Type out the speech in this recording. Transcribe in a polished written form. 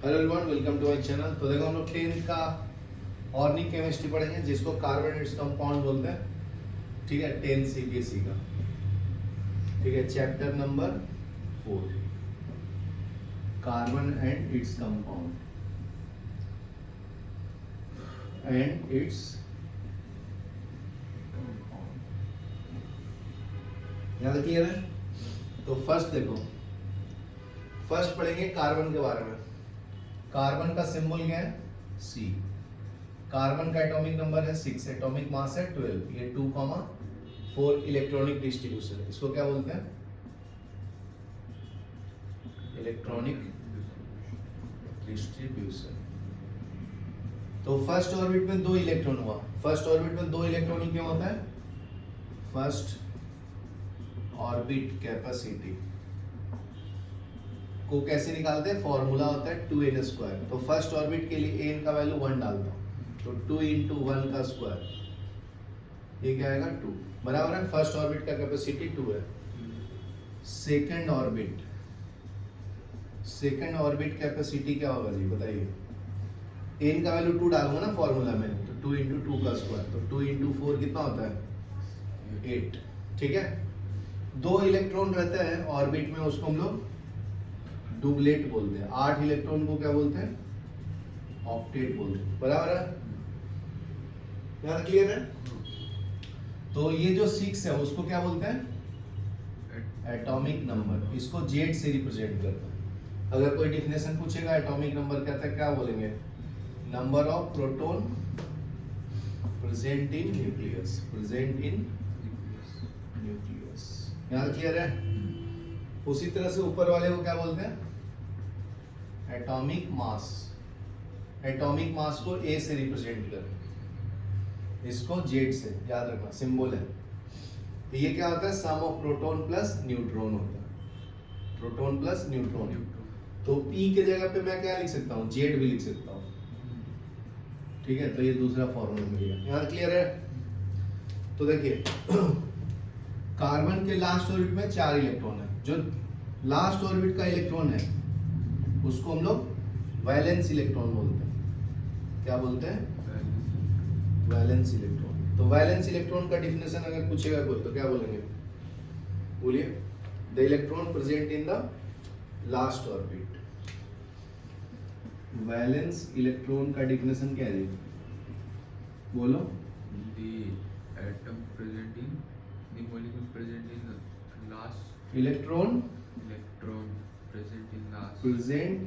Hello everyone, welcome to my channel. तो देखो, हम लोग 10th का ऑर्गेनिक केमिस्ट्री पढ़ेंगे, जिसको कार्बन इट्स कंपाउंड बोलते हैं। ठीक है, 10 सीबीएसई का। ठीक है, chapter number 4, carbon and its compound and it's यहाँ क्लियर है। तो फर्स्ट देखो, फर्स्ट पढ़ेंगे कार्बन के बारे में। कार्बन का सिंबल क्या है? C। कार्बन का एटॉमिक नंबर है 6, एटॉमिक मास है 12। ये 2,4 इलेक्ट्रॉनिक डिस्ट्रीब्यूशन, इसको क्या बोलते हैं? Electronic distribution. तो फर्स्ट ऑर्बिट में 2 इलेक्ट्रॉन हुआ। फर्स्ट ऑर्बिट में 2 इलेक्ट्रॉन क्यों होता है? फर्स्ट ऑर्बिट कैपेसिटी को कैसे निकालते हैं? फॉर्मूला होता है 2n²। तो फर्स्ट ऑर्बिट के लिए n का वैल्यू 1 डालता हूं, तो 2 × 1 का स्क्वायर, ये क्या आएगा? 2 बराबर है। फर्स्ट ऑर्बिट का कैपेसिटी 2 है। सेकंड ऑर्बिट कैपेसिटी क्या होगा जी, बताइए। n का वैल्यू 2 डालूंगा ना फॉर्मूला में, तो 2 × 2 का स्क्वायर, तो 2 × 4 कितना होता है? 8। ठीक है, 2 इलेक्ट्रॉन रहते हैं ऑर्बिट में, उसको हम लोग डुबलेट बोलते हैं। 8 इलेक्ट्रॉन को क्या बोलते हैं? ऑक्टेट बोलते हैं। बराबर है, यहाँ क्लियर है। तो ये जो 6 है उसको क्या बोलते हैं? Atomic number. इसको Z से रिप्रेजेंट करते हैं। अगर कोई डिफिनेशन पूछेगा एटॉमिक नंबर कहता है, क्या बोलेंगे? Number of proton present in nucleus, यहाँ क्लियर है। उसी तरह से ऊपर वाले को क्या बोलते हैं? Atomic mass. एटॉमिक मास को A से रिप्रेजेंट करें, इसको Z से, याद रखना सिंबल है। तो ये क्या होता है? सम ऑफ प्रोटॉन प्लस न्यूट्रॉन होता है, प्रोटॉन प्लस न्यूट्रॉन। तो P के जगह पे मैं क्या लिख सकता हूँ? Z भी लिख सकता हूँ। ठीक है, तो ये दूसरा फॉर्मूला मिल गया। यहाँ क्लियर है। तो देखिए, कार्बन के लास्ट ऑर्बिट में 4 इलेक्ट्रॉन है। जो लास्ट ऑर्बिट का इलेक्ट्रॉन है उसको हम लोग वैलेंस इलेक्ट्रॉन बोलते हैं। क्या बोलते हैं? Valence electron. तो वैलेंस इलेक्ट्रॉन का डिफिनेशन अगर पूछेगा कोई तो क्या बोलेंगे? बोलिए। The electron present in the last orbit. Valence electron का डिफिनेशन क्या है? बोलो। The atom present in the molecule present in the last electron electron present in last present